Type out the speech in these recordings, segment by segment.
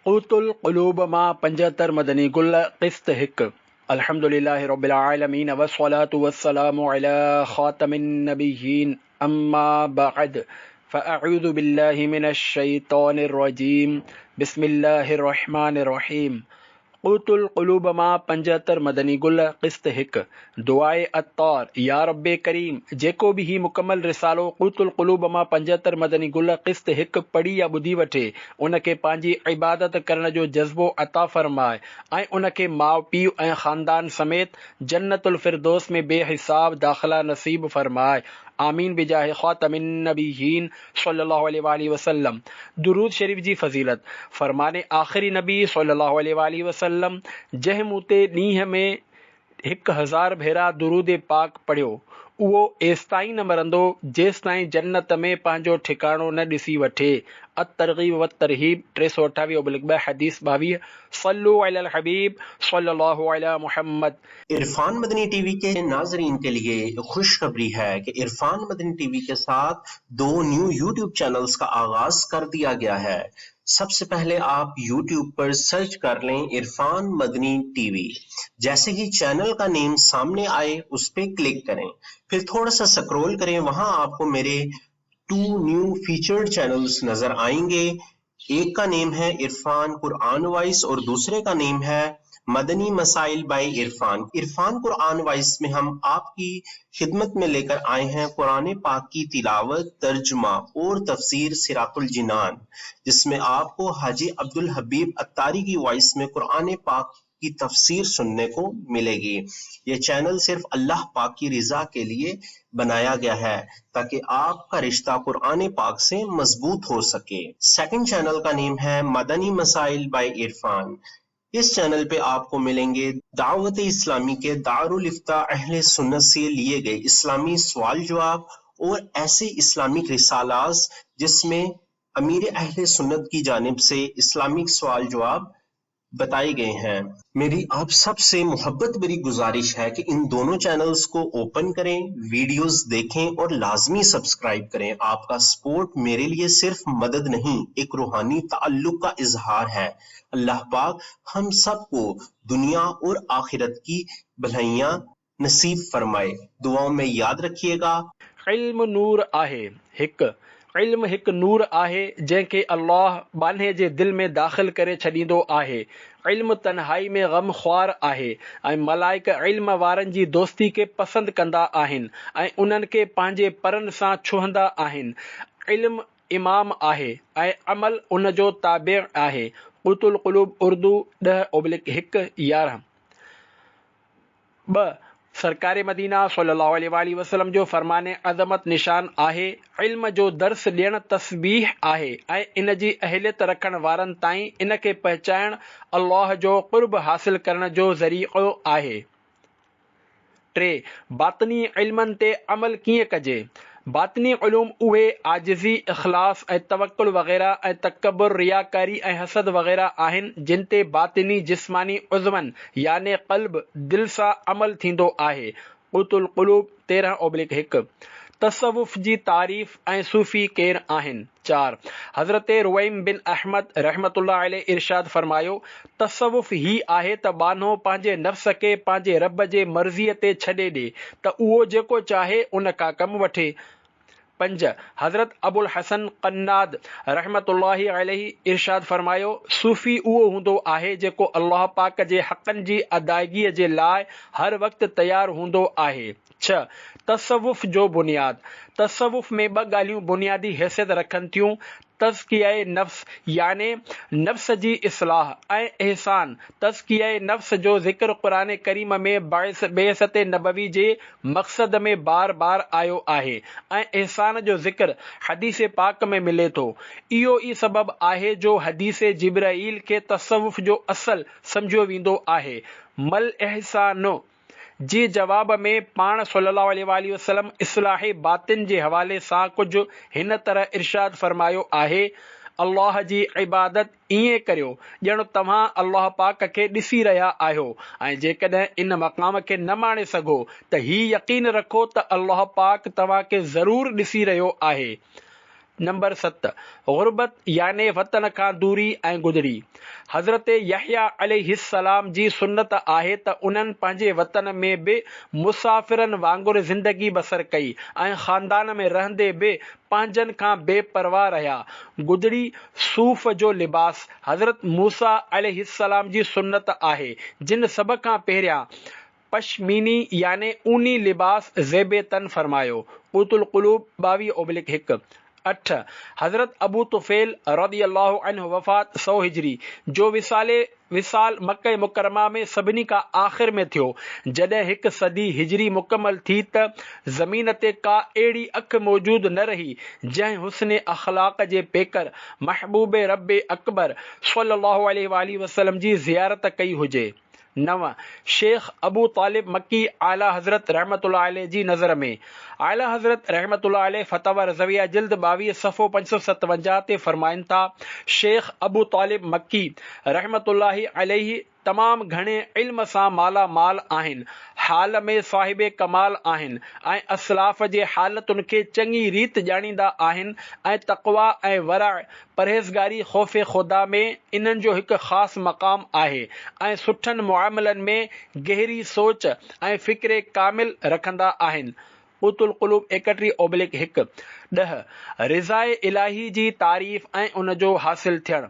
क़ूतुल क़ुलूब मां 75 मदनी गुल क़िस्त हिक। अल्हम्दुलिल्लाहि रब्बिल आलमीन वस्सलातु वस्सलामु अला ख़ातमिन नबिय्यीन अम्मा बअद फ़अऊज़ु बिल्लाहि मिनश शैतानिर रजीम बिस्मिल्लाहिर रहमानिर रहीम। क़ूतुल क़ुलूब मां 75 मदनी गुल क़िस्त हिक। दुआए अत्तार, या रब्बे करीम, जेको भी ही मुकम्मल रिसालो क़ूतुल क़ुलूब मां 75 मदनी गुल क़िस्त हिक पढ़ी या ॿुधी वठे, उनखे पंहिंजी इबादत करण जो जज़्बो अता फ़रमाए ऐं उनखे माउ पीउ ऐं ख़ानदान समेत जन्नतुल फ़िरदौस में बेहिसाब दाख़िला नसीब फ़रमाए। आमीन बिजाहे ख़ातमिन नबिय्यीन सल्लल्लाहु अलैहि वसल्लम। दुरूद शरीफ जी फजीलत। फरमाने आखिरी नबी सल्लल्लाहु अलैहि वसल्लम जंहिं मूं ते ॾींहं में 1000 भेरा दुरूद पाक पढ़ियो, उहो एसिताईं न मरंदो जेसिताईं जन्नत में पंहिंजो ठिकाणो न ॾिसी वठे। अत-तरग़ीब व तरहीब 328/2 हदीस 22। सल्लु अलल हबीब सल्लल्लाहु अला मुहम्मद। इरफान मदनी टीवी के नाजरीन के लिए खुशखबरी है कि इरफान मदनी टीवी के साथ 2 न्यू यूट्यूब चैनल्स का आगाज कर दिया गया है। सबसे पहले आप यूट्यूब पर सर्च कर लें इरफान मदनी टीवी। जैसे ही चैनल का नेम सामने आए उस पर क्लिक करें, फिर थोड़ा सा स्क्रॉल करें, वहां आपको मेरे 2 न्यू फीचर्ड चैनल्स नजर आएंगे। एक का नेम है इरफान कुरान वाइस और दूसरे का नेम है मदनी मसाइल बाय इरफान। इरफान कुरान वाइस में हम आपकी खिदमत में लेकर आए हैं कुरान पाक की तिलावत, तर्जुमा और तफसीर सिरातुल जिनान, जिसमें आपको हाजी अब्दुल हबीब अत्तारी की वॉइस में कुरान पाक की तफसीर सुनने को मिलेगी। ये चैनल सिर्फ अल्लाह पाक की रिजा के लिए बनाया गया है ताकि आपका रिश्ता कुरान पाक से मजबूत हो सके। सेकंड चैनल का नेम है मदनी मसाइल बाय इरफान। इस चैनल पे आपको मिलेंगे दावत इस्लामी के दारुल इफ्ता अहले सुन्नत से लिए गए इस्लामी सवाल जवाब और ऐसे इस्लामिक रिसालास जिसमें अमीर अहले सुन्नत की जानिब से इस्लामिक सवाल जवाब बताए गए हैं। मेरी आप सबसे मोहब्बत भरी गुजारिश है कि इन दोनों चैनल्स को ओपन करें, वीडियोस देखें और लाजमी सब्सक्राइब करें। आपका सपोर्ट मेरे लिए सिर्फ मदद नहीं, एक रूहानी ताल्लुक का इजहार है। अल्लाह पाक हम सबको दुनिया और आखिरत की भलाइयां नसीब फरमाए। दुआओं में याद रखिएगा। इल्म नूर आहे हिक। इल्म हिक नूर आहे जंहिंखे अल्लाह बान्हे जे दिल में दाख़िल करे छॾींदो आहे। इल्म तन्हाई में गम ख्वार आहे ऐं मलाइक इल्म वारनि जी दोस्ती खे पसंदि कंदा आहिनि ऐं उन्हनि खे पंहिंजे परनि सां छुहंदा आहिनि। इल्म इमाम आहे ऐं अमल उन जो ताबे आहे। क़ूतुल क़ुलूब उर्दू 10/1 11। 2. सरकार मदीना सल्लल्लाहु अलैहि वसल्लम जो फरमाने अज़मत निशान आहे। इल्म जो दर्स ॾियण तस्बीह आहे ऐं इन जी अहलियत रखण वारनि ताईं इन खे पहचाइण अल्लाह जो क़ुर्ब हासिल करण जो ज़रियो आहे। 3. बातनी इल्मनि ते अमल कीअं कजे। बातनी उलूम उहे आजिज़ी, इख़लास ऐं तवक्कुल वग़ैरह ऐं तकब्बुर, रियाकारी ऐं हसद वग़ैरह आहिनि जिन ते बातिनी जिस्मानी उज़वनि याने क़ल्ब, दिल सां अमल थींदो आहे। क़ूतुल क़ुलूब 13/1। तसव्वुफ़ जी तारीफ़ ऐं सूफ़ी केरु आहिनि। 4. हज़रत रुवैम बिन अहमद रहमतुल्लाह अलैह इरशाद फरमायो, तसव्वुफ़ ही आहे त बानो पंहिंजे नफ़्स खे पंहिंजे रब जे मर्ज़ीअ ते छॾे ॾे त उहो जेको चाहे उन खां कमु वठे। 5. हज़रत अबुल हसन क़न्नाद रहमतुल्लाहि अलैहि इरशाद फरमायो, सूफ़ी उहो हूंदो आहे जेको अल्लाह पाक जे हक़नि जी अदायगीअ जे लाइ हर वक़्तु तयारु हूंदो आहे। 6. तसव्वुफ़ जो बुनियाद। तसव्वुफ़ में 2 ॻाल्हियूं बुनियादी हैसियत रखनि थियूं, तज़किया नफ़्स याने नफ़्स जी इस्लाह ऐं एहसान। तज़किया नफ़्स जो ज़िक्र क़ुरान करीम में बेअसत नबवी जे मक़सद में बार बार आयो आहे ऐं एहसान जो ज़िक्र हदीस पाक में मिले थो। इहो ई सबब आहे जो हदीस जिब्राईल खे तसव्वुफ़ जो असल सम्झियो वेंदो आहे। मल एहसान जे जवाब में पाण सल्लल्लाहु अलैहि वसल्लम इस्लाह बातिन जे हवाले सां कुझु हिन तरह इरशाद फरमायो आहे, अल्लाह जी इबादत ईअं करियो ॼण तव्हां अल्लाह पाक खे ॾिसी रहिया आहियो, ऐं जेकॾहिं इन मक़ाम खे न माणे सघो त ही यकीन रखो त अल्लाह पाक तव्हां खे ज़रूरु ॾिसी रहियो आहे। नंबर 7 गुरबत याने वतन खां दूरी ऐं गुदड़ी। हज़रत यहया अलैहिस्सलाम जी सुन्नत आहे त उन्हनि पंहिंजे वतन में बि मुसाफ़िरनि वांगुरु ज़िंदगी बसर कई ऐं ख़ानदान में रहंदे बि पंहिंजनि खां बेपरवाह रहिया। गुदड़ी सूफ़ जो लिबास हज़रत मूसा अलैहिस्सलाम जी सुन्नत आहे, जिन सभ खां पहिरियां पश्मीनी याने ऊनी लिबास ज़ेबे तन फरमायो। क़ुतुल क़ुलूब 22/1। 8 हज़रत अबू तुफ़ैल रज़ियल्लाहु अन्हु वफ़ात 100 हिजरी जो विसाल मक्का मुकरमा में सभिनी खां आख़िर में थियो। जॾहिं 1 सदी हिजरी मुकमल थी त ज़मीन ते का अहिड़ी अख मौजूद न रही जंहिं हुस्न अख़लाक़ जे पेकर महबूब रब्बे अकबर सल्लल्लाहु अलैहि वसल्लम जी ज़ियारत कई हुजे। 9 शेख अबू तालिब मक्की आला हज़रत रहमतुल्लाह अलैह जी नज़र में। आला हज़रत रहमतुल्लाह अलैह फतवा रज़विया जिल्द 22 सफ़ो 557 ते फरमाइनि था, शेख अबू तालिब मक्की रहमतुल्लाह अलैह तमाम घणे इल्म सां माला माल आहिनि, हाल में साहिबे कमाल आहिनि ऐं असलाफ जे हालतुनि खे चङी रीत ॼाणींदा आहिनि ऐं तक़वा ऐं वरा परहेज़गारी ख़ौफ़े ख़ुदा में इन्हनि जो हिकु ख़ासि मक़ाम आहे ऐं सुठनि मुआमलनि में गहरी सोच ऐं फ़िक्र कामिल रखंदा आहिनि। क़ुतुल क़ुलूब 31/1। 10 रिज़ाए इलाही जी तारीफ़ ऐं उन जो हासिल थियणु।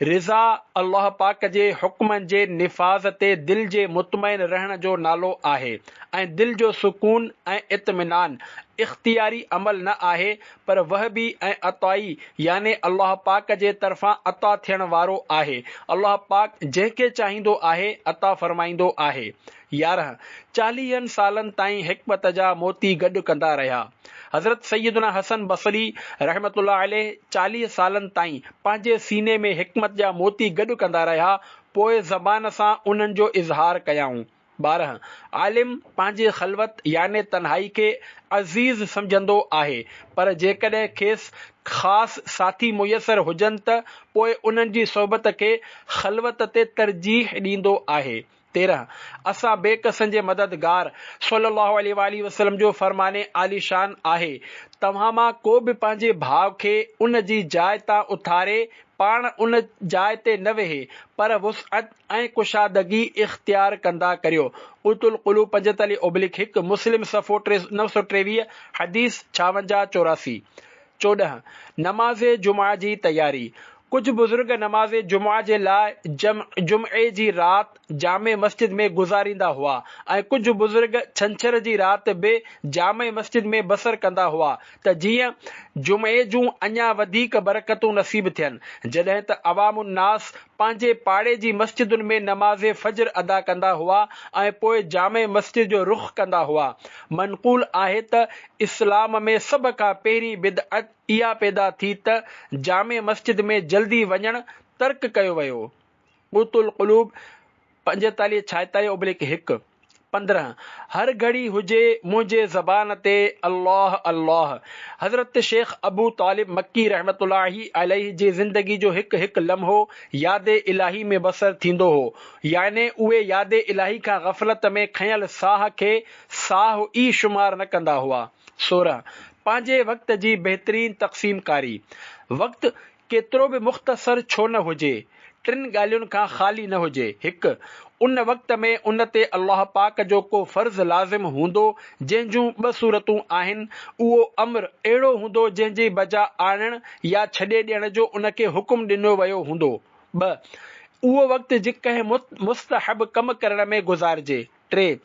रिज़ा अल्लाह पाक जे हुक्मनि जे निफ़ाज़ ते दिल जे मुतमइन रहण जो नालो आहे ऐं दिल जो सुकून ऐं इत्मिनान इख्तियारी अमल न आहे, पर वहबी ऐं अताई याने अल्लाह पाक जे तरफ़ां अता थियण वारो आहे। अल्लाह पाक जंहिंखे चाहींदो आहे अता फरमाईंदो आहे। 11 40 सालनि ताईं हिकमत जा मोती गॾु कंदा रहिया। हज़रत सैयदना हसन बसरी रहमतुल्लाह अलैह 40 सालनि ताईं पंहिंजे सीने में हिकमत जा मोती गॾु कंदा रहिया, पोइ ज़बान सां उन्हनि जो इज़हार कयाऊं। 12 आलिम पंहिंजे ख़लवत याने तन्हाई खे अज़ीज़ सम्झंदो आहे, पर जेकॾहिं खेसि ख़ासि साथी मुयसर हुजनि त पोइ उन्हनि जी सोबत खे ख़लवत ते तरजीह ॾींदो आहे। 13 असां बेकसनि जे मददगार सल्लल्लाहु अलैहि वसल्लम जो फरमाने आलीशान आहे, तव्हां मां को बि पंहिंजे भाउ खे उन जी जाइ तां उथारे पाण उन जाइ ते न वेहे, पर वुसअत ऐं कुशादगी इख्तियार कंदा करियो। क़ुतुल क़ुलूब 45/1 मुस्लिम सफ़ो 923 हदीस 56-84। 14 नमाज़ जुमा जी तयारी। कुछ बुजुर्ग नमाज़ जुमा जे लाइ जुमे जी राति जामे मस्जिद में गुज़ारींदा हुआ ऐं कुझु बुजुर्ग छंछर जी राति बि जामे मस्जिद में बसर कंदा हुआ त जीअं जुमे जूं अञा वधीक बरकतूं नसीब थियनि। जॾहिं त अवामुन्नास पंहिंजे पाड़े जी मस्जिदुनि में नमाज़ फजर अदा कंदा हुआ ऐं पोइ जामे मस्जिद जो रुख़ कंदा हुआ। मनक़ूल आहे त इस्लाम में सभ खां पहिरीं बिदअत इहा पैदा थी त जामे मस्जिद में जल्दी वञणु तर्क कयो वियो। क़ुतुल क़ुलूब 45-46/1। 15 हर घड़ी हुजे मुंहिंजे ज़बान ते अल्लाह अल्लाह। हज़रत शेख अबू तालिब मक्की रहमतुल्लाह अलैह जी ज़िंदगी जो हिकु लम्हो यादे इलाही में बसर थींदो हो, याने उहे यादे इलाही खां ग़फ़लत में खयल साह खे साह ई शुमार न कंदा हुआ। 16 पंहिंजे वक़्त जी बहितरीन तक़सीम कारी। वक़्तु केतिरो बि मुख़्तसर छो न हुजे, 3 ॻाल्हियुनि खां ख़ाली न हुजे। 1 उन वक़्त में उन ते अल्लाह पाक जो को फ़र्ज़ लाज़िम हूंदो जंहिं जूं 2 सूरतूं आहिनि, उहो अमर अहिड़ो हूंदो जंहिंजी बजा आणण या छॾे ॾियण जो उनखे हुकुम ॾिनो वियो हूंदो। 2 उहो वक़्तु कंहिं मुस्तहब कम करण में गुज़ारिजे। 3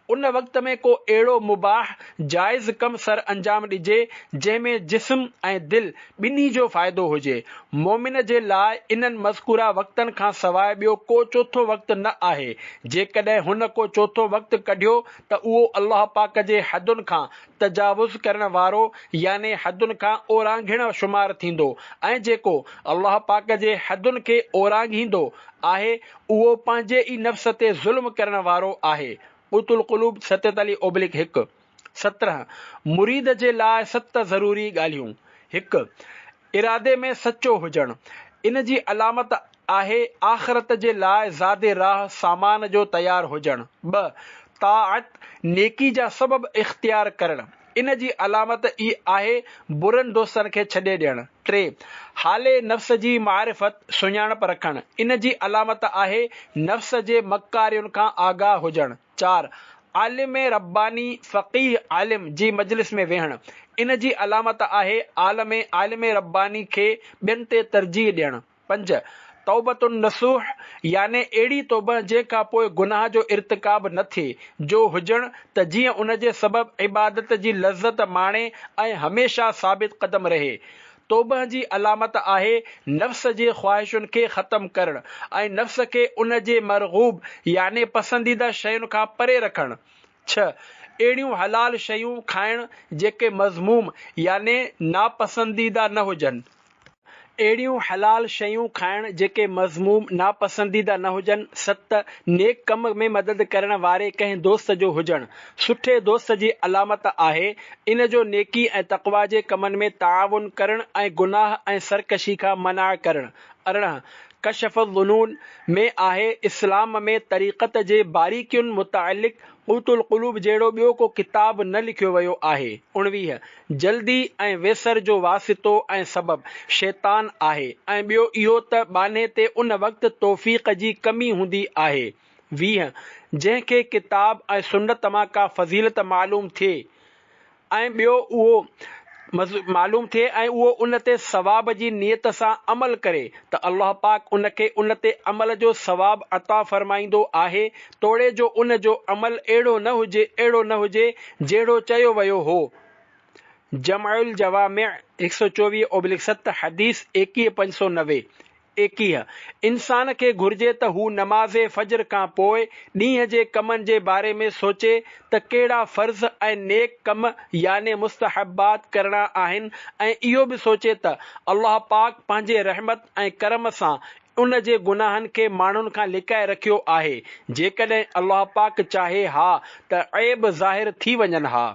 उन वक़्त में को अहिड़ो मुबाह जाइज़ कम सर अंजाम ॾिजे जंहिंमें जिस्म ऐं दिल ॿिन्ही जो फ़ाइदो हुजे। मोमिन जे लाइ इन्हनि मज़कूरा वक़्तनि खां सवाइ ॿियो को चोथों वक़्तु न आहे। जेकॾहिं हुन को चोथों वक़्तु कढियो त उहो अल्लाह पाक जे हदुनि खां तजावुज़ करण वारो याने हदुनि खां ओरांघिण शुमार थींदो, ऐं जेको अल्लाह पाक जे हदुनि खे ओरांघींदो आहे उहो पंहिंजे ई नफ़्स ते ज़ुल्म करण वारो आहे। क़ुतुल क़ुलूब 47/1। 17 मुरीद जे लाइ 7 ज़रूरी ॻाल्हियूं। 1 इरादे में सचो हुजणु। इन जी अलामत आहे आख़िरत जे लाइ ज़ादे राह सामान जो तयारु हुजणु। 2 ताअत नेकी जा सबब इख्तियार करणु। इन जी अलामत ई आहे बुरनि दोस्तनि खे छॾे ॾियणु। 3 हाले नफ़्स जी मारिफत सुञाणप रखणु, इन जी अलामत आहे नफ़्स जे मकारियुनि खां आगाह हुजणु। 4 आलिम रब्बानी फ़क़ीह आलिम जी मजलिस में वेहणु, इन जी अलामत आहे आलिम रब्बानी खे ॿियनि ते तरजीह ॾियणु। 5 तौबतुन नसूह याने अहिड़ी तौबा जंहिंखां पोइ गुनाह जो इर्तिकाब न थिए जो हुजणु त जीअं उन जे सबबु इबादत जी लज़्ज़त माणे ऐं हमेशा साबित क़दम रहे। तौबा जी अलामत आहे नफ़्स जे ख़्वाहिशुनि खे ख़तमु करणु ऐं नफ़्स खे उन जे मरग़ूब याने पसंदीदा शयुनि खां परे रखणु। 6 अहिड़ियूं हलाल शयूं खाइणु जेके मज़मूम याने नापसंदीदा न हुजनि। 7 नेक कम में मदद करण वारे कंहिं दोस्त जो हुजणु, सुठे दोस्त जी अलामत आहे इन जो नेकी ऐं तक़वा जे कमनि में ताउन करणु ऐं गुनाह ऐं सरकशी खां मना करणु। 18 कशफ़ुज़्ज़ुनून में आहे इस्लाम में तरीक़त जे बारीकियुनि मुतालिक़ क़ूतुल क़ुलूब जहिड़ो ॿियो को किताब न लिखियो वियो आहे। 19 जल्दी ऐं वेसर जो वासितो ऐं सबबु शैतान आहे ऐं ॿियो इहो त बाने ते उन वक़्तु तौफ़ीक़ जी कमी हूंदी आहे। 20 जंहिंखे किताब ऐं सुन्नत मां का फ़ज़ीलत मालूम थिए ऐं उहो उन ते सवाब जी नियत सां अमल करे त अल्लाह पाक उनखे उन ते अमल जो सवाब अता फरमाईंदो आहे, तोड़े जो उन जो अमल अहिड़ो न हुजे जहिड़ो चयो वियो हो। जमउल जवामिअ 124/7 हदीस 21590। 21 इंसान खे घुर्जे त हू नमाज़े फजर खां पोइ ॾींहं जे कमनि जे बारे में सोचे त कहिड़ा फ़र्ज़ ऐं नेक कम याने मुस्तहबात करणा आहिनि ऐं इहो बि सोचे त अल्लाह पाक पंहिंजे रहमत ऐं करम सां उन जे गुनाहनि खे माण्हुनि खां लिकाए रखियो आहे जेकॾहिं अल्लाह पाक चाहे हा त ऐब ज़ाहिर थी वञनि हा।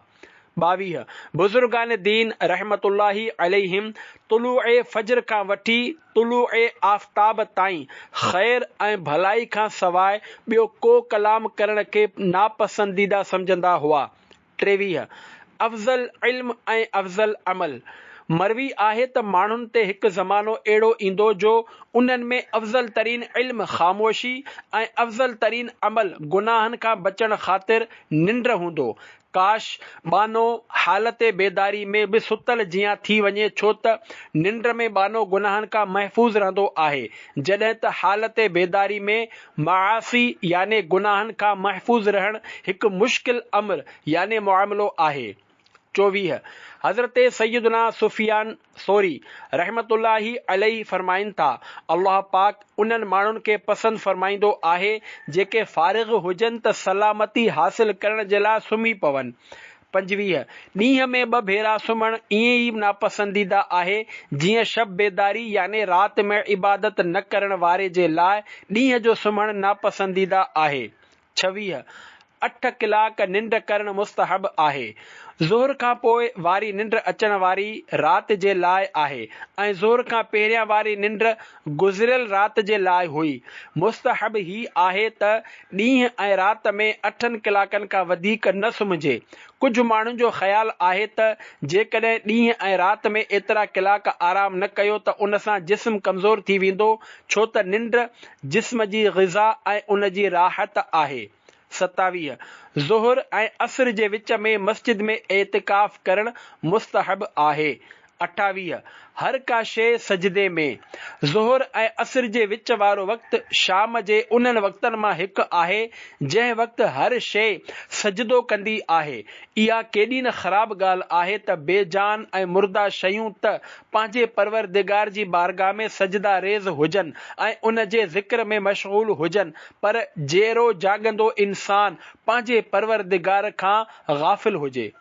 22 बुज़ुर्गान दीन रहमतुल्लाही अलैहिम तुलूए फजर खां वठी तुलूए आफ़ताब ताईं ख़ैर ऐं भलाई खां सवाइ ॿियो को कलाम करण खे नापसंदीदा समझंदा हुआ। 23 अफ़ज़ल इल्म ऐं अफ़ज़ल अमल मरवी आहे त माण्हुनि ते हिकु ज़मानो अहिड़ो ईंदो जो उन्हनि में अफ़ज़ल तरीन इल्म ख़ामोशी ऐं अफ़ज़ल तरीन अमल गुनाहनि खां बचण ख़ातिर निंड हूंदो। काश बानो हालत बेदारी में बि सुतल जियां थी वञे, छो त निंड में बानो गुनाहनि खां महफ़ूज़ रहंदो आहे जॾहिं त हालत बेदारी में मासी याने गुनाहनि खां महफ़ूज़ रहणु हिकु मुश्किल अमर याने मुआमिलो आहे। 24 हज़रत सैयदना सुफियान सौरी रहमतुल्लाही अलैहि फरमाइनि था अल्लाह पाक उन्हनि माण्हुनि खे पसंदि फरमाईंदो आहे जेके फारिग़ हुजनि त सलामती हासिल करण जे लाइ सुम्ही पवनि। 25 ॾींहं में 2 भेरा सुम्हणु ईअं ई नापसंदीदा आहे जीअं शब बेदारी याने राति में इबादत न करण वारे जे लाइ ॾींहं जो सुम्हणु नापसंदीदा आहे। 26 8 कलाक निंड करणु मुस्तहब आहे। ज़ोहर खां पोइ वारी निंड अचण वारी राति जे लाइ आहे ऐं ज़ोहर खां पहिरियां वारी निंड गुज़िरियल राति जे लाइ हुई। मुस्तहब ही आहे त ॾींहं ऐं राति में 8 कलाकनि खां वधीक न सुम्हिजे। कुझु माण्हुनि जो ख़्यालु आहे त जेकॾहिं ॾींहं ऐं राति में एतिरा कलाक आराम न कयो त उन सां जिस्म कमज़ोर थी वेंदो, छो त निंड जिस्म जी ग़िज़ा ऐं उन जी राहत आहे। 27 ज़ोहर ऐं असर जे विच में मस्जिद में एतिकाफ़ करणु मुस्तहब आहे। 28 हर का शइ सजदे में ज़ोहर ऐं असर जे विच वारो वक़्तु शाम जे उन्हनि वक़्तनि मां हिकु आहे जंहिं वक़्तु हर शइ सजदो कंदी आहे। इहा केॾी न ख़राब ॻाल्हि आहे त बेजान ऐं मुर्दा शयूं त पंहिंजे परवरदिगार जी बारगाह में सजदा रेज़ हुजनि ऐं उन जे ज़िक्र में मशग़ूल हुजनि, पर जहिड़ो जाॻंदो इंसान पंहिंजे परवरदिगार खां गाफ़िल हुजे।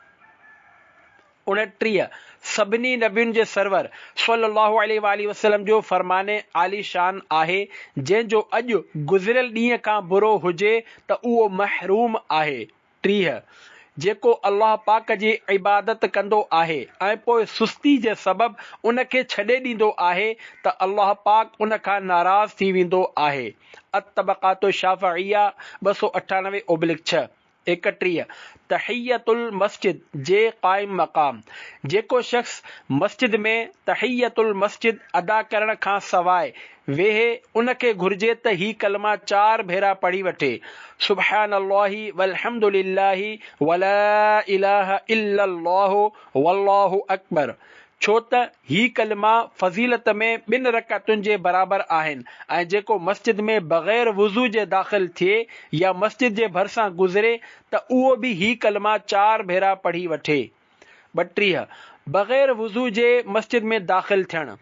29 सभिनी नबियुनि जे सरवर सल्लल्लाहु अलैहि वसल्लम जो फरमाने आलीशान आहे जंहिंजो अॼु गुज़िरियल ॾींहं खां बुरो हुजे त उहो महरूम आहे। 30 जेको अल्लाह पाक जी इबादत कंदो आहे ऐं पोइ सुस्ती जे सबबु उन खे छॾे ॾींदो आहे त अल्लाह पाक उन खां नाराज़ थी वेंदो आहे। अत-तबक़ातु शाफ़िइया 298/6 31 तहियतुल मस्जिद जे क़ाइम मक़ाम, जेको शख़्स मस्जिद में तहियतुल मस्जिद अदा करण खां सवाइ वेहे उनखे घुर्जे त ही कलमा 4 भेरा पढ़ी वठे, सुब्हानल्लाहि वल्हम्दुलिल्लाहि वला इलाहा इल्लल्लाहु वल्लाहु अकबर, छो त ही कलमा फ़ज़ीलत में 2 रकातुनि जे बराबर आहिनि ऐं जेको मस्जिद में बग़ैर वुज़ू जे दाख़िल थिए या मस्जिद जे भरिसां गुज़रे त उहो बि ही कलमा 4 भेरा पढ़ी वठे। 32 बग़ैर वुज़ू जे मस्जिद में दाख़िल थियणु।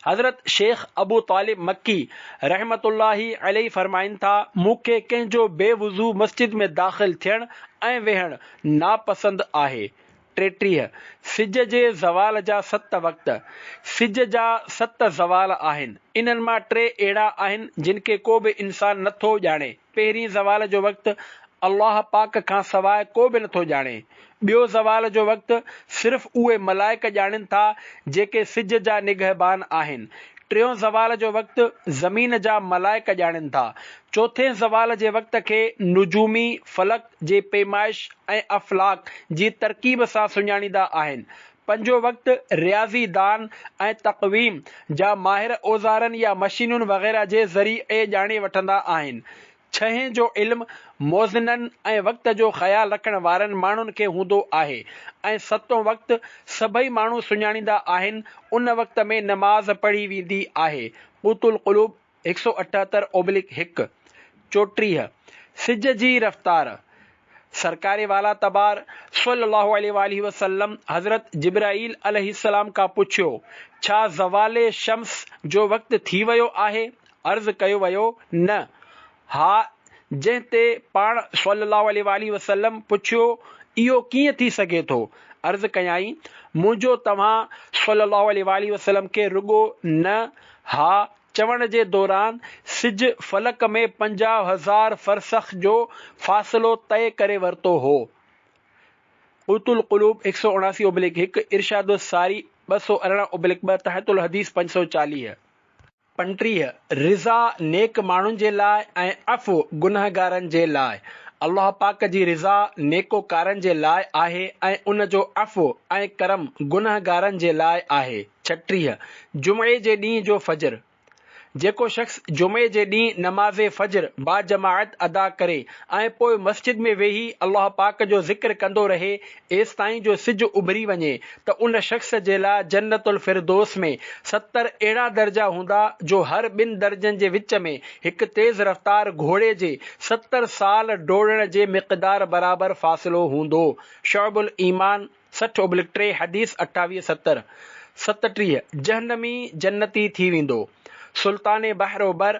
हज़रत शेख अबू तालिब मक्की रहमतुल्लाहि अलैहि फरमाइनि था, मूंखे कंहिंजो बेवुज़ू मस्जिद में दाख़िल थियणु ऐं वेहणु नापसंद आहे। 33 सिज जे ज़वाल जा 7 वक़्त। सिज जा 7 ज़वाल आहिनि, इन्हनि मां 3 अहिड़ा आहिनि जिन खे को बि इंसान नथो ॼाणे। पहिरीं ज़वाल जो वक़्तु अल्लाह पाक खां सवाइ को बि नथो ॼाणे। ॿियो ज़वाल जो वक़्तु सिर्फ़ उहे मलाइक ॼाणनि था जेके सिज जा निगहबान आहिनि। टियों ज़वाल जो वक़्तु ज़मीन जा मलाइक ॼाणनि था। चौथे ज़वाल जे वक़्त खे नुजूमी फलक जे पैमाइश ऐं अफ़लाक जी तरकीब सां सुञाणींदा आहिनि। पंजो वक़्तु रियाज़ी दान ऐं तक़वीम जा माहिर औज़ारनि या मशीनुनि वग़ैरह जे ज़रिए ॼाणे वठंदा आहिनि। छहें जो इल्मु मौज़ननि ऐं वक़्त जो ख़्यालु रखण वारनि माण्हुनि खे हूंदो आहे ऐं सतों वक़्तु सभई माण्हू सुञाणींदा आहिनि, उन वक़्त में नमाज़ पढ़ी वेंदी आहे। क़ूतुल क़ुलूब 178/1। 34 सिज जी रफ़्तार। सरकारे वाला तबार सल्लल्लाहु अलैहि वसल्लम हज़रत जिब्राईल अलैहिस्सलाम खां पुछियो, छा ज़वाले शम्स जो वक़्तु थी वियो आहे? अर्ज़ कयो वियो, न। हा, जंहिं ते पाण सल्लल्लाहु अलैहि वसल्लम पुछियो, इहो कीअं थी सघे थो? अर्ज़ कयाई, मुंहिंजो तव्हां सल्लल्लाहु अलैहि वसल्लम खे रुगो न हा चवण जे दौरान सिज फलक में 50,000 फ़रसख़ जो फ़ासिलो तय करे वरितो हो। क़ूतुल क़ुलूब 179/1, इरशादुस सारी 218/2, तहतुल हदीस 540। 35 रिज़ा नेक माण्हुनि जे लाइ ऐं अफ़ु गुनहगारनि जे लाइ। अल्लाह पाक जी रिज़ा नेकोकारनि जे लाइ आहे ऐं उन जो अफ़ु ऐं करम गुनहगारनि जे लाइ आहे। 36 जुमे जे ॾींहुं जो फ़ज्र। जेको शख़्स जुमे जे ॾींहुं नमाज़े फ़ज्र बाजमाअत अदा करे ऐं पोइ मस्जिद में वेही अल्लाह पाक जो ज़िक्र कंदो रहे एसि ताईं जो सिज उभरी वञे त उन शख़्स जे लाइ जन्नतुल फिरदौस में 70 अहिड़ा दर्जा हूंदा जो हर 2 दर्जनि जे विच में हिकु तेज़ रफ़्तार घोड़े जे 70 साल डोड़ण जे मिक़दार बराबर फ़ासिलो हूंदो। शुअबुल ईमान 60/3, हदीस 28-70। 37 जहन्नमी जन्नती थी वेंदो। सुल्तान बहरोबर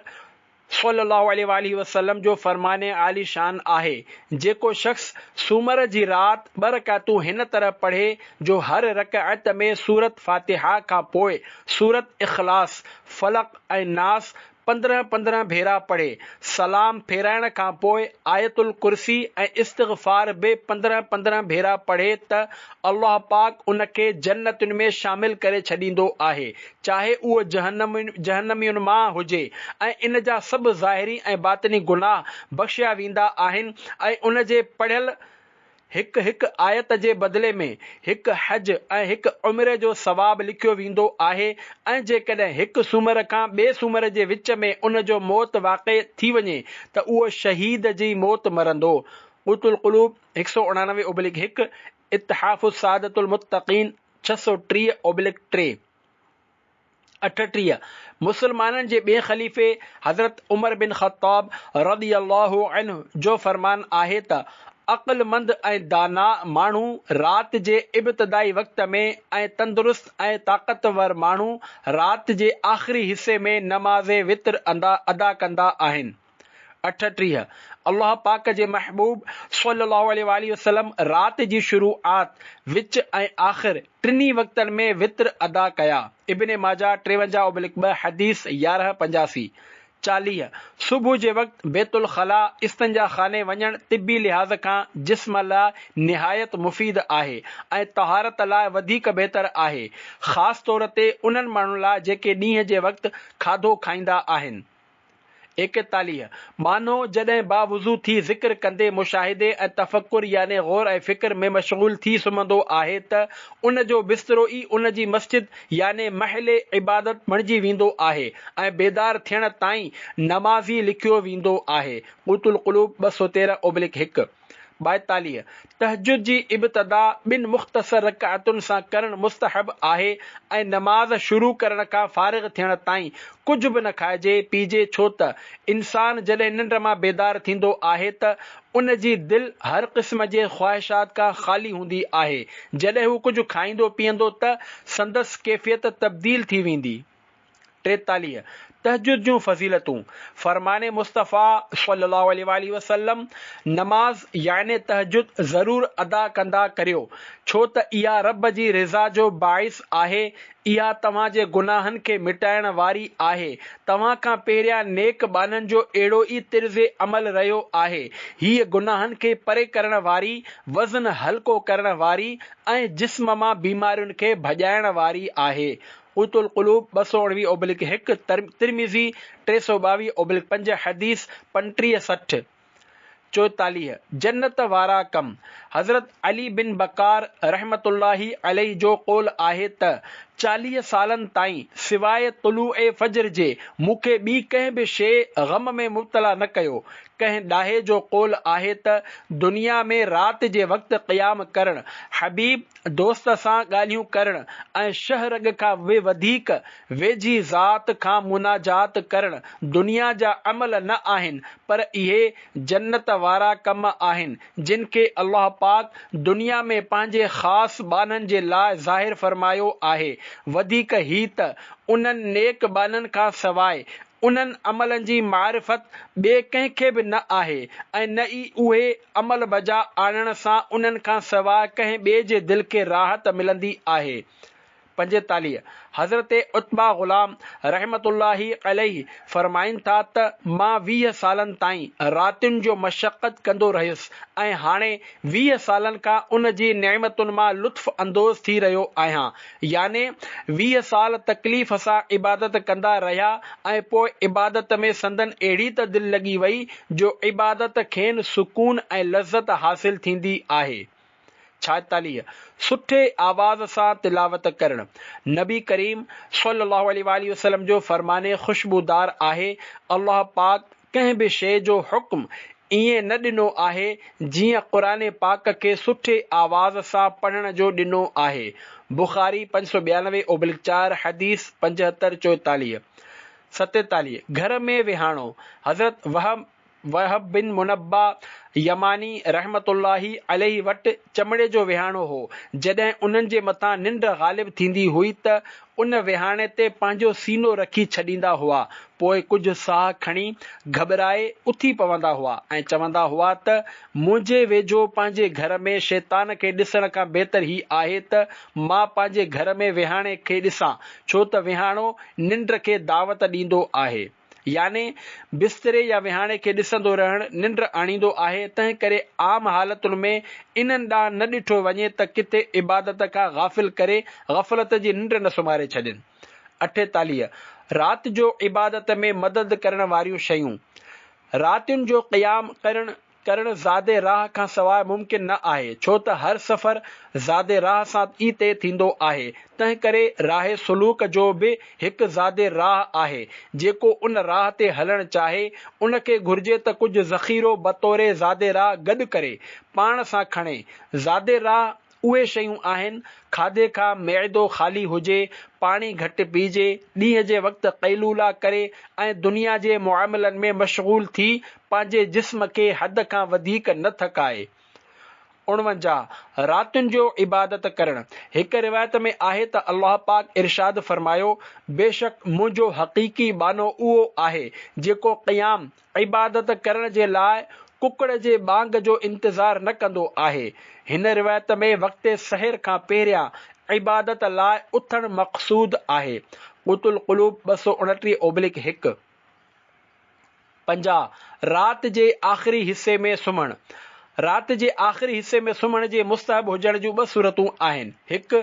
सल्लल्लाहु अलैहि वसल्लम जो फ़रमाने आली शान आहे, जेको शख़्स सूमर जी राति 2 रकातूं हिन तरह पढ़े जो हर रकात में सूरत फ़ातिहा खां पोइ सूरत इख़लास, फलक ऐं नास 15-15 भेरा पढ़े, सलाम फेराइण खां पोइ आयतुल कुर्सी ऐं इस्तिग़फ़ार बि 15-15 भेरा पढ़े त अल्लाह पाक उन खे जन्नतुनि में शामिल करे छॾींदो आहे, चाहे उहो जहन्नमियुनि मां हुजे, ऐं इन जा सभु ज़ाहिरी ऐं बातिनी गुनाह बख़्शिया वेंदा आहिनि ऐं उन जे पढ़ियल हिकु हिकु आयत जे बदिले में हिकु हज ऐं हिकु उमिरि जो सवाबु लिखियो वेंदो आहे ऐं जेकॾहिं हिकु सूमर खां ॿिए सूमर जे विच में उन जो मौत वाक़िअ थी वञे त उहो शहीद जी मौत मरंदो। क़ूतुल क़ुलूब 199/1, इत्तिहाफ़ुस सादतुल मुत्तक़ीन 630/3। 38 मुसलमाननि जे ॿिए ख़लीफ़े हज़रत उमर बिन ख़त्ताब रज़ियल्लाहु अन्हु जो फ़रमान आहे त अक़लमंद ऐं दाना माण्हू राति जे इब्तिदाई वक़्त में ऐं तंदुरुस्त ऐं ताक़तवर माण्हू राति जे आख़िरी हिस्से में नमाज़े वित्र अदा कंदा आहिनि। 38 अल्लाह पाक जे महबूब सल्लल्लाहु अलैहि वसल्लम राति जी शुरूआत, विच ऐं आख़िर टिनी वक़्तनि में वित्र अदा कया। इब्ने माजा 53/2, हदीस 1185। 40 सुबुह जे वक़्तु बैतुल ख़ला इस्तंजा खाने वञणु तिबी लिहाज़ खां जिस्म लाइ निहायत मुफ़ीद आहे ऐं तहारत लाइ वधीक बहितर आहे, ख़ासि तौर ते उन्हनि माण्हुनि लाइ जेके ॾींहं जे वक़्तु खाधो खाईंदा आहिनि। 41 मानो जॾहिं बावुज़ू थी ज़िक्र कंदे मुशाहिदे ऐं तफ़क्कुर याने गौर ऐं फ़िक्र में मशगूल थी सुम्हंदो आहे त उन जो बिस्तरो ई उन जी मस्जिद याने महले इबादत बणिजी वेंदो आहे ऐं बेदार थियण ताईं नमाज़ी लिखियो वेंदो आहे। क़ूतुल क़ुलूब 213/1 42 तहजुद जी इब्तिदा ॿिनि मुख़्तसर रकातुनि सां करणु मुस्तहब आहे ऐं नमाज़ शुरू करण खां फारिग़ थियण ताईं कुझु बि न खाइजे पीजे, छो त इंसान जॾहिं निंड मां बेदार थींदो आहे त उन जी दिलि हर क़िस्म जे ख़्वाहिशात खां ख़ाली हूंदी आहे। जॾहिं हू कुझु खाईंदो पीअंदो त संदसि कैफ़ियत तब्दील थी वेंदी। 43 तहजुद जूं फ़ज़ीलतूं फ़रमाने मुस्तफ़ा सल्लल्लाहु अलैहि वसल्लम नमाज़ याने तहजुद ज़रूर अदा कंदा करियो, छो त इहा रब जी रिज़ा जो बाइस आहे। इहा तव्हांजे गुनाहनि खे मिटाइण वारी आहे। तव्हां खां पहिरियां नेक बाननि जो अहिड़ो ई तिर्ज़े अमल रहियो आहे। हीअ गुनाहनि खे परे करण वारी, वज़न हल्को करण वारी ऐं जिस्म मां बीमारियुनि खे भॼाइण वारी आहे। क़ूतुल क़ुलूब 219/1 तिर्मिज़ी 322/5 हदीस 3560। 44 जन्नत वारा कम हज़रत अली बिन बकार रहमतुल्लाही अलैहि जो क़ौल आहे त 40 सालनि ताईं सिवाय तुलूए फजर जे मूंखे ॿी कंहिं बि शइ ग़म में मुब्तला न कयो। कंहिं ॾाहे जो क़ौल आहे त दुनिया में राति जे वक़्तु क़याम करणु, हबीब दोस्त सां ॻाल्हियूं करणु ऐं शहरग खां वधीक वेझी ज़ात खां मुनाजात करणु दुनिया जा अमल न आहिनि, पर इहे जन्नत वारा कम आहिनि जिन खे अल्लाह पाक दुनिया में पंहिंजे ख़ासि बाननि जे लाइ ज़ाहिर फरमायो आहे। वधीक ही त उन्हनि नेक बाननि खां सवाइ उन्हनि अमलनि जी मारिफत ॿिए कंहिंखे बि न आहे ऐं न ई उहे अमल बजा आणण सां उन्हनि खां सवाइ कंहिं ॿिए जे दिलि खे राहत मिलंदी आहे। 45 हज़रत उत्बा ग़ुलाम रहमतुल्लाही अलैहि फरमाइनि था त मां 20 सालनि ताईं रातियुनि जो मशक़त कंदो रहियुसि ऐं हाणे 20 सालनि खां उन जी नेमतुनि मां लुत्फ़ अंदोज़ थी रहियो आहियां। याने 20 साल तकलीफ़ सां इबादत कंदा रहिया ऐं पोइ इबादत में संदन अहिड़ी त दिलि लॻी वई जो इबादत खेनि सुकून ऐं लज़्ज़त हासिल थींदी आहे। 46 सुठे आवाज़ सां तिलावत करणु नबी करीम सल्लल्लाहु अलैहि वसल्लम जो फरमाने खुशबूदार आहे। अल्लाह पाक कंहिं बि शइ जो हुक्म ईअं न ॾिनो आहे जीअं क़ुरान पाक खे सुठे आवाज़ सां पढ़ण जो ॾिनो आहे। बुखारी 592/4 हदीस 75-44। 47 घर में विहाणो हज़रत वहब बिन मुनब्बा यमानी रहमतुल्लाही अलैहि वटि चमड़े जो विहाणो हो। जॾहिं उन्हनि जे मथां निंड ग़ालिब थींदी हुई त उन विहाणे ते पंहिंजो सीनो रखी छॾींदा हुआ, पोइ कुझु साह खणी घबराए उथी पवंदा हुआ ऐं चवंदा हुआ त मुंहिंजे वेझो पंहिंजे घर में शैतान खे ॾिसण खां बहितर ही आहे त मां पंहिंजे घर में विहाणे खे ॾिसां, छो त विहाणो निंड खे दावत ॾींदो आहे। याने बिस्तरे या विहाणे खे ॾिसंदो रहणु निंड आणींदो आहे। तंहिं करे आम हालतुनि में इन्हनि ॾांहुं न ॾिठो वञे त किथे इबादत खां गाफ़िल करे ग़फ़लत जी निंड न सुम्हारे छॾनि। 48 राति जो इबादत में मदद करण वारियूं शयूं रातियुनि जो क़याम करणु ज़ादे राह खां सवाइ मुमकिन न आहे, छो त हर सफ़र ज़ादे राह सां ई ते थींदो आहे। तंहिं करे राह सुलूक जो बि हिकु ज़ादे राह आहे। जेको उन राह ते हलणु चाहे उन खे घुर्जे त कुझु ज़ख़ीरो बतौरे ज़ादे राह गॾु करे पाण सां खणे। ज़ादे राह उहे शयूं आहिनि खाधे खां मैदो ख़ाली हुजे, पाणी घटि पीजे, ॾींहं जे वक़्तु क़ैलूला करे ऐं दुनिया जे मुआमलनि में मशगूल थी पंहिंजे जिस्म खे हद खां वधीक न थकाए। 49 रातियुनि जो इबादत करणु हिकु रिवायत में आहे त अल्लाह पाक इरशाद फरमायो, बेशक मुंहिंजो हक़ीक़ी बानो उहो आहे जेको क़याम इबादत करण जे लाइ कुकड़ जे बांग जो इंतज़ार न कंदो आहे। हिन रिवायत में वक़्ते सहर खां पहिरियां इबादत लाइ उथणु मक़सूद आहे। क़ूतुल क़ुलूब 229/1। 50 राति जे आख़िरी हिस्से में सुम्हणु राति जे आख़िरी हिस्से में सुम्हण जे मुस्तहब हुजण जूं 2 सूरतूं आहिनि। हिकु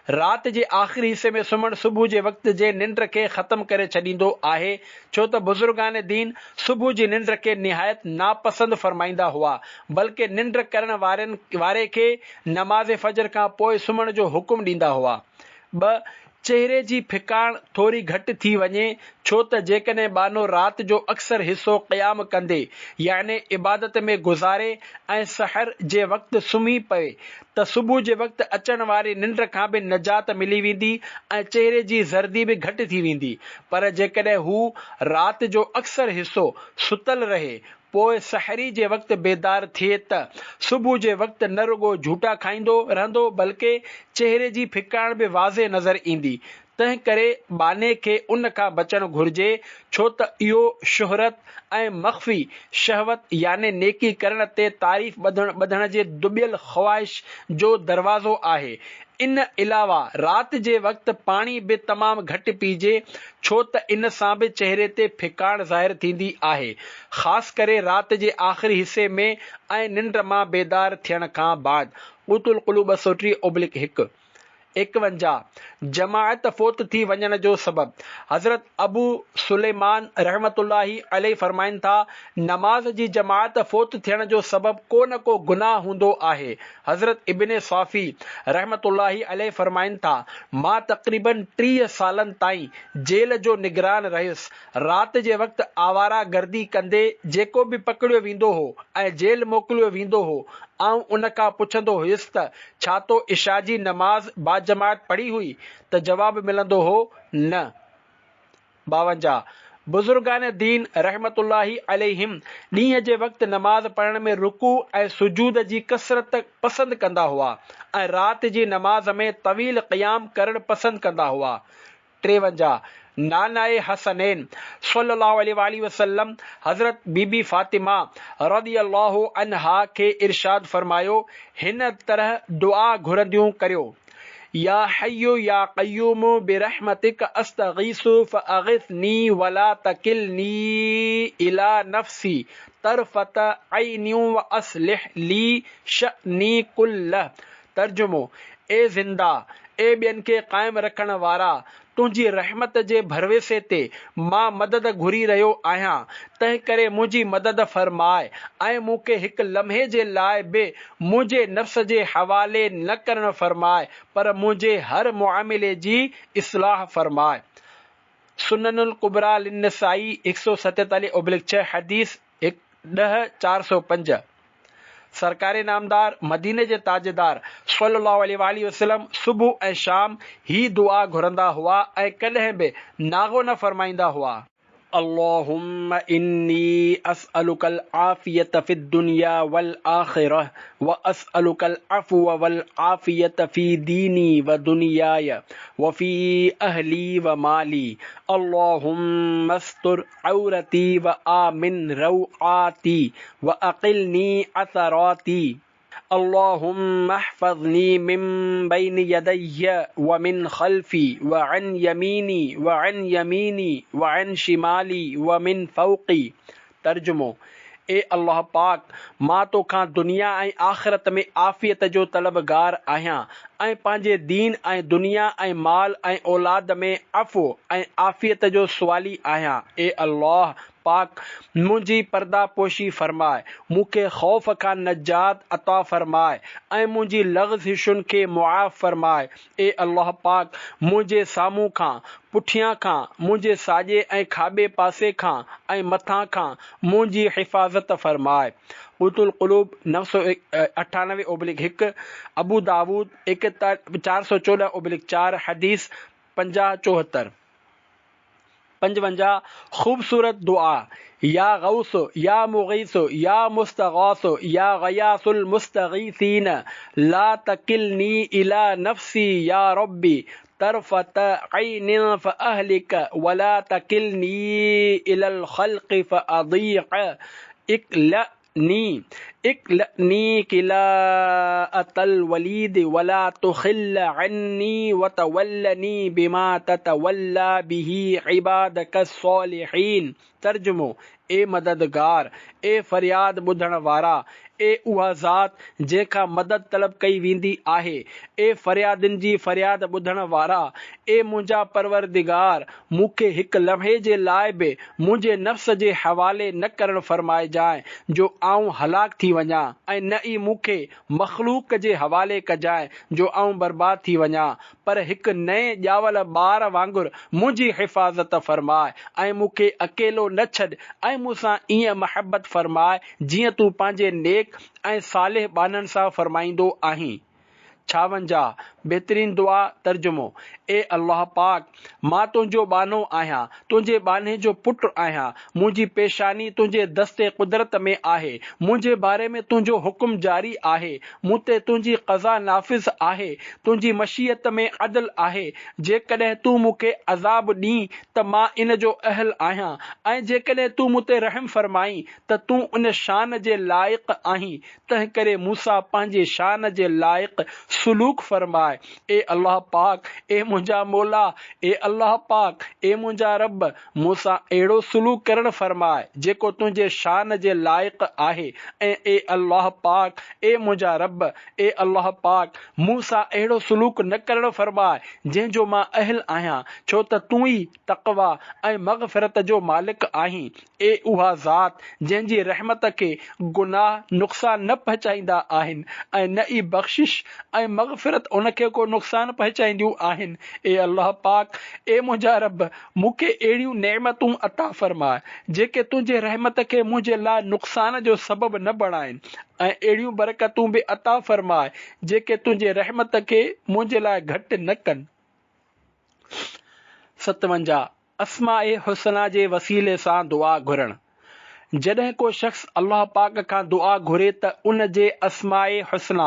रात जे आख़िरी हिस्से में सुम्हण सुबुह जे वक़्त जे निंड खे ख़त्म करे छॾींदो आहे, छो त बुज़ुर्गान दीन सुबुह जी निंड खे निहायत नापसंद फरमाईंदा हुआ, बल्कि निंड करण वारे खे नमाज़ फजर खां पोइ सुम्हण जो हुकुम ॾींदा हुआ। ॿ, चेहरे जी फिकाण थोरी घटि थी वञे, छो त जेकॾहिं बानो रात जो अक्सर हिस्सो क़याम कंदे यानी इबादत में गुज़ारे ऐं सहर जे वक़्तु सुम्ही पए त सुबुह जे वक़्तु अचण वारी निंड खां बि निजात मिली वेंदी ऐं चेहरे जी ज़र्दी बि घटि थी वेंदी। पर जेकॾहिं हू रात जो अक्सर हिस्सो सुतल रहे पोइ सहरी जे वक़्तु बेदार थिए त सुबुह जे वक़्तु न रुगो झूटा खाईंदो रहंदो, बल्कि चेहरे जी फिकाण बि वाज़े नज़र ईंदी। तंहिं करे बाने खे उन खां बचणु घुर्जे, छो त इहो शुहरत ऐं मख़फ़ी शहवत यानी नेकी करण ते तारीफ़ ॿधण जे दुबियल ख़्वाहिश जो दरवाज़ो आहे। इन अलावा रात जे वक़्तु पाणी बि तमामु घटि पीजे, छो त इन सां बि चेहरे ते फिकाण ज़ाहिर थींदी आहे, ख़ासि करे रात जे आख़िरी हिस्से में ऐं निंड मां बेदार थियण खां बाद। क़ूतुल क़ुलूब 230/1 51 जमाअत फोत थी वञण जो सबब। हज़रत अबू सुलेमान रहमतुल्लाही अलैहि फरमाइनि था, नमाज जी जमाअत फोत थियण जो सबब को न को गुनाह हूंदो आहे। हज़रत इब्ने साफ़ी रहमतुल्लाही अलैहि फरमाइनि था, मां तक़रीबन 30 सालनि ताईं जेल जो निगरान रहियुसि। रात जे वक़्तु आवारा गर्दी कंदे जेको बि पकड़ियो वेंदो हो ऐं जेल मोकिलियो वेंदो हो, आऊं उन खां पुछंदो हुयुसि त छा तो इशा जी नमाज़ बाजमात पढ़ी हुई, त जवाब मिलंदो हो न। 52 बुज़ुर्गान दीन रहमतुल्लाही अलैहिम ॾींहं जे वक़्तु नमाज़ पढ़ण में रुकू ऐं सुजूद जी कसरत पसंदि कंदा हुआ ऐं रात जी नमाज़ में तवील क़याम करणु पसंदि कंदा हुआ। 53 नानाए हसनैन सल्लल्लाहु अलैहि वसल्लम हज़रत बीबी फातिमा रज़ियल्लाहु अन्हा खे इरशाद फरमायो, हिन तरह दुआ घुरंदियूं करियो, या हय्यु या क़य्यूम बिरहमतिक अस्तगीसु फअगिथनी वला तकिलनी इला नफ्सी तरफत ऐनी व अस्लिह ली शअनी कुल्लह। तर्जुमो, ए ज़िंदा ए ॿियनि खे क़ाइमु रखण वारा, तुंहिंजी रहमत जे भरवेसे ते मां मदद घुरी रहियो आहियां, तंहिं करे मुंहिंजी मदद फरमाए ऐं मूंखे हिकु लम्हे जे लाइ बि मुंहिंजे नफ़्स जे हवाले न करणु फरमाए, पर मुंहिंजे हर मुआमिले जी इस्लाह फरमाए। सुननुल कुबरा लिन्नसाई 147/6 हदीस 10/405। सरकारे नामदार मदीने जे ताजदार सल्लल्लाहु अलैहि वसल्लम सुबुह ऐं शाम ही दुआ घुरंदा हुआ ऐं कॾहिं बि नागो न फरमाईंदा हुआ। अल्लाहुम्मा इन्नी अस्अलुकल आफियत फिद दुनिया वल आखिरह व अस्अलुकल अफ़्व वल आफियत फी दीनी व दुनियाय व फी अहली व माली। अल्लाहुम्मा अस्तर औरती व आमिन रौआती व अक़िलनी असराती। अल्लाहुम्मा अहफ़ज़नी मिन बैन यदैय व मिन खल्फ़ी व अन यमीनी व अन यमीनी व अन शिमाली व मिन फ़ौक़ी। तर्जुमो, ए अल्लाह पाक, मां तोखां दुनिया ऐं आख़िरत में आफ़ियत जो तलबगार आहियां ऐं पंहिंजे दीन ऐं दुनिया ऐं माल ऐं औलाद में अफ़्व ऐं आफ़ियत जो सुवाली आहियां। ए अल्लाह पाक, मुंहिंजी पर्दापोशी फरमाए, मूंखे ख़ौफ़ खां नजात अता फरमाए ऐं मुंहिंजी लग़्ज़िशुनि खे मुआफ़ फरमाए। ए अल्लाह पाक, मुंहिंजे साम्हूं खां, पुठियां खां, मुंहिंजे साॼे ऐं खाॿे पासे खां ऐं मथां खां मुंहिंजी हिफ़ाज़त फरमाए। क़ूतुल क़ुलूब 998/1 अबू दाऊद 414/4 हदीस 5074। 55 खूबसूरत दुआ। या गौस या मुगीस या मुस्तगास या गयासुल मुस्तगीसीन ला तकिलनी इला नफ्सी या रब्बी तरफत ऐनिन फअहलिक वला तकिलनी इलल खल्क़ि फअदीक़ इक्लनी किलाअतल वलीद वला तुखिल्ल अन्नी वतवल्लनी बिमा ततवल्ला बिही इबादकस सालिहीन। तर्जुमो, ए मददगार, ए फरियाद ॿुधण वारा, ए उहा ज़ात जंहिंखां मदद तलब कई वेंदी आहे, ए फरियादिन जी फरियाद ॿुधण वारा, ए मुंहिंजा परवरदिगार, मूंखे हिकु लम्हे जे लाइ बि मुंहिंजे नफ़्स जे हवाले न करणु फरमाइजांइ जो आऊं हलाक थी वञा, ऐं न ई मूंखे मख़लूक जे हवाले कजांइ जो आऊं बर्बाद थी वञा, पर हिकु नए ॼावल ॿार वांगुरु मुंहिंजी हिफ़ाज़त फरमाए ऐं मूंखे अकेलो न छॾ ऐं मूंसां ईअं महबत फरमाए जीअं तूं पंहिंजे नेक ऐं सालिह ॿाननि सां फरमाईंदो आहीं। 56 बहितरीन दुआ तर्जुमो। ए अल्लाह पाक, मां तुंहिंजो बानो आहियां, तुंहिंजे बाने जो पुटु आहियां, मुंहिंजी पेशानी तुंहिंजे दस्ते कुदरत में आहे, मुंहिंजे बारे में तुंहिंजो हुकुम जारी आहे, मूं ते तुंहिंजी क़ज़ा नाफ़िज़ आहे, तुंहिंजी मशीयत में अदल आहे। जेकॾहिं तूं मूंखे अज़ाब ॾीं त मां इन जो अहल आहियां, ऐं जेकॾहिं तूं मूं ते रहम फरमाई त तूं उन शान जे लाइक़ आहीं, तंहिं करे मूंसां पंहिंजे शान जे लाइक़ सुलूक फरमाए। ए अल्लाह पाक, ए मुंहिंजा मौला, ए अल्लाह पाक, ए मुंहिंजा रब, मूंसां अहिड़ो सुलूक करणु फरमाए जेको तुंहिंजे शान जे लाइक़ आहे, ऐं ए अल्लाह पाक, ए मुंहिंजा रब, ए अल्लाह पाक, मूंसां अहिड़ो सुलूक न करणु फरमाए जंहिंजो मां अहल आहियां, छो त तूं ई तक़वा ऐं मग़फ़िरत जो मालिक आहीं। ए उहा ज़ात जंहिंजी रहमत खे गुनाह नुक़सान न पहुचाईंदा आहिनि ऐं न ई बख़्शिश ऐं मग़फ़िरत उनखे को नुक़सान पहुचाईंदियूं आहिनि। ए अल्लाह पाक, ए मुंहिंजा रब, मूंखे अहिड़ियूं नेमतूं अता फरमाए जेके तुंहिंजे रहमत खे मुंहिंजे लाइ नुक़सान जो सबबु न बणाइनि, ऐं अहिड़ियूं बरकतूं बि अता फरमाए जेके तुंहिंजे रहमत खे मुंहिंजे लाइ घटि न कनि। 57 अस्माए हुस्ना जे वसीले सां दुआ घुरणु। जॾहिं को शख़्स अल्लाह पाक खां दुआ घुरे त उन जे अस्माए हुस्ना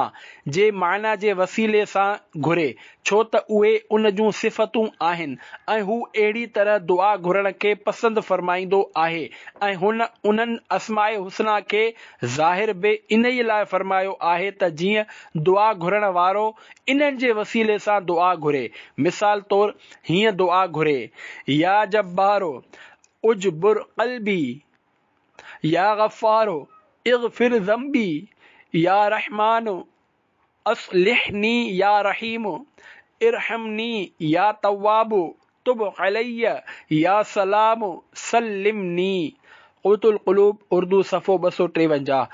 जे माना जे वसीले सां घुरे, छो त उहे उन जूं सिफ़तूं आहिनि ऐं हू अहिड़ी तरह दुआ घुरण खे पसंदि फरमाईंदो आहे, ऐं हुन उन्हनि अस्माए हुस्ना खे ज़ाहिर बि इन ई लाइ फरमायो आहे त जीअं दुआ घुरण वारो इन्हनि जे वसीले सां दुआ घुरे। मिसाल तौरु हीअं दुआ घुरे, या जब्बारो उजबुर क़ल्बी, या गफ़ारो इग़फिर ज़ंबी, या रहमानो अस्लिहनी, या रहीमो इरहमनी, या तव्वाबो तुब अलैया, या सलामो सल्लिमनी। क़ुतुल क़ुलूब उर्दू सफ़ो 253।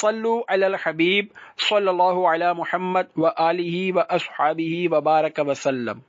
सल्लु अलल हबीब सल्लल्लाहु अला मुहम्मद व आलिही व अस्हाबिही व बारक वसल्लम।